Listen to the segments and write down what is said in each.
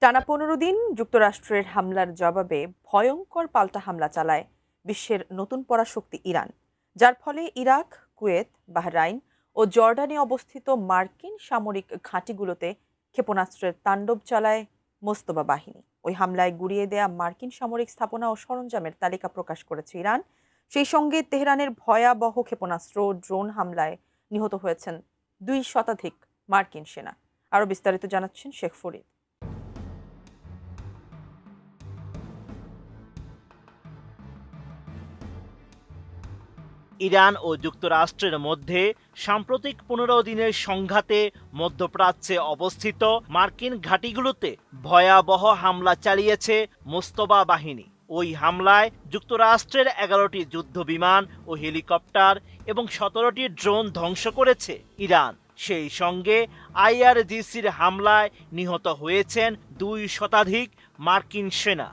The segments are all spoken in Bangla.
টানা ১৫ দিন যুক্তরাষ্ট্রের হামলার জবাবে ভয়ঙ্কর পাল্টা হামলা চালায় বিশ্বের নতুন পরাশক্তি ইরান, যার ফলে ইরাক, কুয়েত, বাহরাইন ও জর্ডানে অবস্থিত মার্কিন সামরিক ঘাঁটিগুলোতে ক্ষেপণাস্ত্রের তাণ্ডব চালায় মোস্তফা বাহিনী। ওই হামলায় গুঁড়িয়ে দেয়া মার্কিন সামরিক স্থাপনা ও সরঞ্জামের তালিকা প্রকাশ করেছে ইরান। সেই সঙ্গে তেহরানের ভয়াবহ ক্ষেপণাস্ত্র ও ড্রোন হামলায় নিহত হয়েছেন ২ শতাধিক মার্কিন সেনা। আরও বিস্তারিত জানাচ্ছেন শেখ ফরিদ। ইরান ও যুক্তরাষ্ট্রের মধ্যে সাম্প্রতিক ১৫ দিনের সংঘাতে মধ্যপ্রাচ্যে অবস্থিত মার্কিন ঘাঁটিগুলোতে ভয়াবহ হামলা চালিয়েছে মোস্তফা বাহিনী। ওই হামলায় যুক্তরাষ্ট্রের ১১টি যুদ্ধবিমান ও হেলিকপ্টার এবং ১৭টি ড্রোন ধ্বংস করেছে ইরান। সেই সঙ্গে আইআরজিসির হামলায় নিহত হয়েছেন ২ শতাধিক মার্কিন সেনা।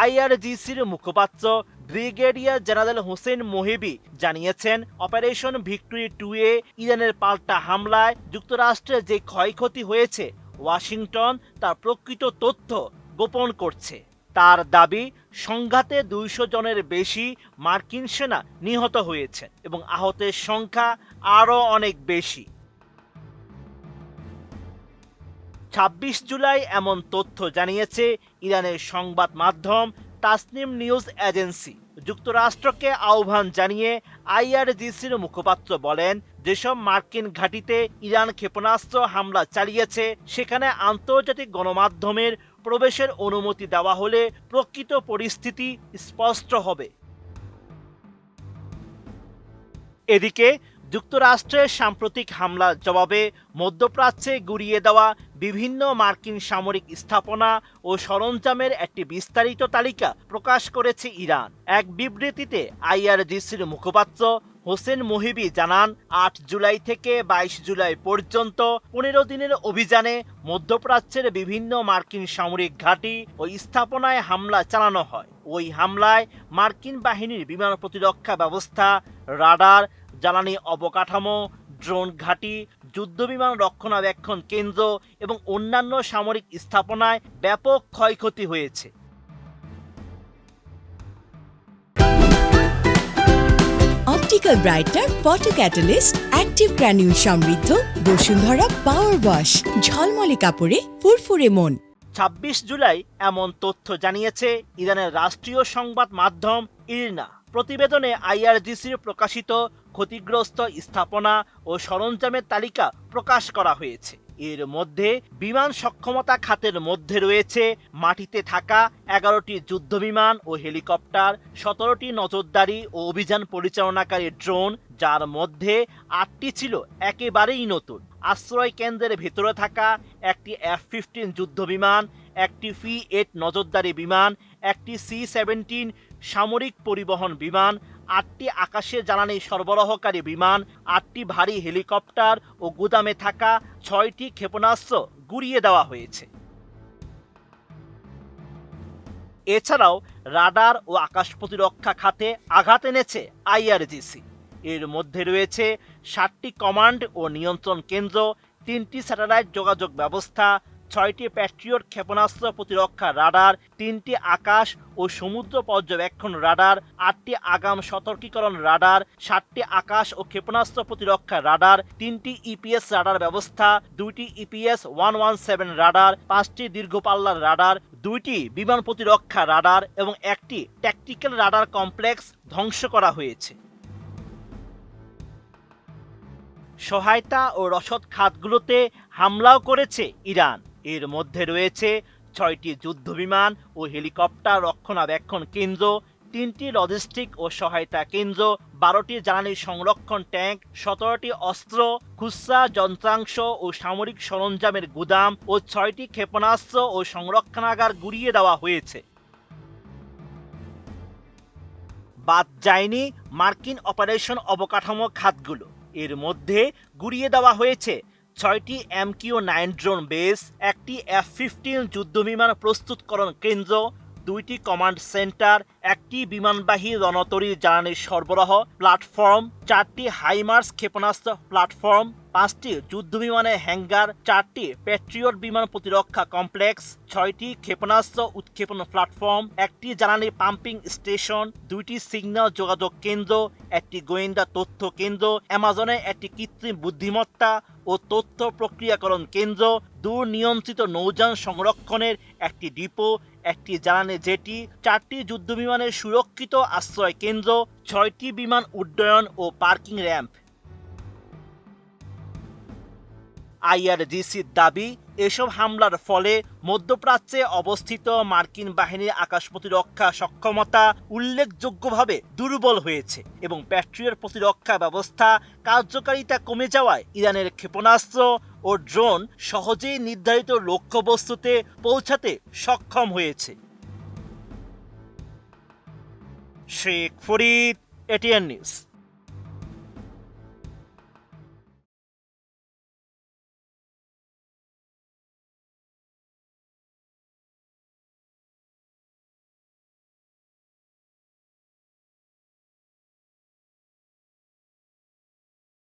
আইআরজিসির মুখপাত্র ব্রিগেডিয়ার জেনারেল হোসেন মোহিবি জানিয়েছেন, অপারেশন ভিক্টরি 2 এ ইরানের পাল্টা হামলায় যুক্তরাষ্ট্রের যে ক্ষয়ক্ষতি হয়েছে ওয়াশিংটন তার প্রকৃত তথ্য গোপন করছে। তার দাবি, সংঘাতে ২০০ জনের বেশি মার্কিন সেনা নিহত হয়েছে এবং আহতের সংখ্যা আরও অনেক বেশি। ২৬ জুলাই এমন তথ্য জানিয়েছে ইরানের সংবাদ মাধ্যম তাসনিম নিউজ এজেন্সি। যুক্তরাষ্ট্রকে আহ্বান জানিয়ে আইআরজিসির মুখপাত্র বলেন, যেসব মার্কিন ঘাঁটিতে ইরান ক্ষেপণাস্ত্র হামলা চালিয়েছে সেখানে আন্তর্জাতিক গণমাধ্যমের প্রবেশের অনুমতি দেওয়া হলে প্রকৃত পরিস্থিতি স্পষ্ট হবে। এদিকে যুক্তরাষ্ট্রের সাম্প্রতিক হামলার জবাবে মধ্যপ্রাচ্যে গুঁড়িয়ে দেওয়া বিভিন্ন মার্কিন সামরিক স্থাপনা ও সরঞ্জামের একটি বিস্তারিত তালিকা প্রকাশ করেছে ইরান। এক বিবৃতিতে আইআরজিসির মুখপাত্র হোসেন মোহিবি জানান, ৮ জুলাই থেকে ২২ জুলাই পর্যন্ত ১৫ দিনের অভিযানে মধ্যপ্রাচ্যের বিভিন্ন মার্কিন সামরিক ঘাঁটি ও স্থাপনায় হামলা চালানো হয়। ওই হামলায় মার্কিন বাহিনীর বিমান প্রতিরক্ষা ব্যবস্থা, রাডার, জ্বালানি অবকাঠামো, ড্রোন ঘাঁটি, যুদ্ধবিমান রক্ষণাবেক্ষণ কেন্দ্র এবং অন্যান্য সামরিক স্থাপনায় ব্যাপক ক্ষয়ক্ষতি হয়েছে। Optical brighter photo catalyst active granule সমৃদ্ধ বসুন্ধরা পাওয়ার ওয়াশ, ঝলমলে কাপড়ে ফুরফুরে মন। ২৬ জুলাই এমন তথ্য জানিয়েছে ইরানের রাষ্ট্রীয় সংবাদ মাধ্যম ইরনা। প্রতিবেদনে আইআরজিসির প্রকাশিত ক্ষতিগ্রস্ত স্থাপনা ও সরঞ্জামের তালিকা প্রকাশ করা হয়েছে। এর মধ্যে বিমান সক্ষমতা খাতের মধ্যে রয়েছে মাটিতে থাকা ১১টি যুদ্ধবিমান ও হেলিকপ্টার, ১৭টি নজরদারি ও অভিযান পরিচালনাকারী ড্রোন, যার মধ্যে ৮টি ছিল একেবারেই নতুন, আশ্রয় কেন্দ্রের ভেতরে থাকা একটি F-15 যুদ্ধবিমান, একটি P-8 নজরদারি বিমান, একটি C-17 সামরিক পরিবহন বিমান, ৮টি আকাশে জ্বালানি সরবরাহকারী বিমান, ৮টি ভারী হেলিকপ্টার ও গুদামে থাকা ৬টি ক্ষেপণাস্ত্র গুঁড়িয়ে দেওয়া হয়েছে। এছাড়াও রাডার ও আকাশ প্রতিরক্ষা খাতে আঘাত এনেছে আইআরজিসি। এর মধ্যে রয়েছে ৭টি কমান্ড ও নিয়ন্ত্রণ কেন্দ্র, ৩টি স্যাটেলাইট যোগাযোগ ব্যবস্থা, ৬টি প্যাট্রিয়ট ক্ষেপণাস্ত্র প্রতিরক্ষা রাডার, ৩টি আকাশ ও সমুদ্র পর্যবেক্ষণ রাডার, ৮টি আগাম সতর্কীকরণ রাডার, ৭টি আকাশ ও ক্ষেপণাস্ত্র প্রতিরক্ষা রাডার, ৩টি ইপিএস রাডার ব্যবস্থা, ২টি ইপিএস 117 রাডার, ৫টি দীর্ঘপাল্লার রাডার, ২টি বিমান প্রতিরক্ষা রাডার এবং একটি ট্যাকটিক্যাল রাডার কমপ্লেক্স ধ্বংস করা হয়েছে। সহায়তা ও রসদ খাতগুলোতে হামলাও করেছে ইরান। এর মধ্যে রয়েছে ৬টি যুদ্ধবিমান ও হেলিকপ্টার রক্ষণাবেক্ষণ কেন্দ্র, ৩টি লজিস্টিক ও সহায়তা কেন্দ্র, ১২টি জ্বালানি সংরক্ষণ ট্যাঙ্ক, ১৭টি অস্ত্র, খুচরা যন্ত্রাংশ ও সামরিক সরঞ্জামের গুদাম ও ৬টি ক্ষেপণাস্ত্র ও সংরক্ষণাগার গুঁড়িয়ে দেওয়া হয়েছে। বাদ যায়নি মার্কিন অপারেশন অবকাঠামো খাতগুলো। এর মধ্যে গুঁড়িয়ে দেওয়া হয়েছে ৬টি MQ-9 ড্রোন বেস, একটি F-15 যুদ্ধবিমান প্রস্তুতকরণ কেন্দ্র, ২টি কমান্ড সেন্টার, একটি বিমানবাহী রণতরী জ্বালানি সরবরাহ প্ল্যাটফর্ম, ৪টি হাইমার্স ক্ষেপণাস্ত্র প্ল্যাটফর্ম, 5টি যুদ্ধবিমানের হ্যাঙ্গার, 4টি প্যাট্রিয়ট বিমান প্রতিরক্ষা কমপ্লেক্স, 6টি ক্ষেপণাস্ত্র উৎক্ষেপণ প্ল্যাটফর্ম, 1টি জ্বালানি পাম্পিং স্টেশন, 2টি সিগন্যাল যোগাযোগ কেন্দ্র, 1টি গোয়েন্দা তথ্য কেন্দ্র, অ্যামাজনের 1টি কৃত্রিম বুদ্ধিমত্তা ও তথ্য প্রক্রিয়াকরণ কেন্দ্র, দূর নিয়ন্ত্রিত নৌযান সংরক্ষণের 1টি ডিপো, 1টি জ্বালানি জেটি, 4টি যুদ্ধবিমানের সুরক্ষিত আশ্রয় কেন্দ্র, 6টি বিমান উড্ডয়ন ও পার্কিং র্যাম্প। আইআরজিসির দাবি, এসব হামলার ফলে মধ্যপ্রাচ্যে অবস্থিত মার্কিন বাহিনীর আকাশ প্রতিরক্ষা সক্ষমতা উল্লেখযোগ্যভাবে দুর্বল হয়েছে এবং প্যাট্রিয়ট প্রতিরক্ষা ব্যবস্থা কার্যকারিতা কমে যাওয়ায় ইরানের ক্ষেপণাস্ত্র ও ড্রোন সহজেই নির্ধারিত লক্ষ্যবস্তুতে পৌঁছাতে সক্ষম হয়েছে। Sheikh Farid, ATN news.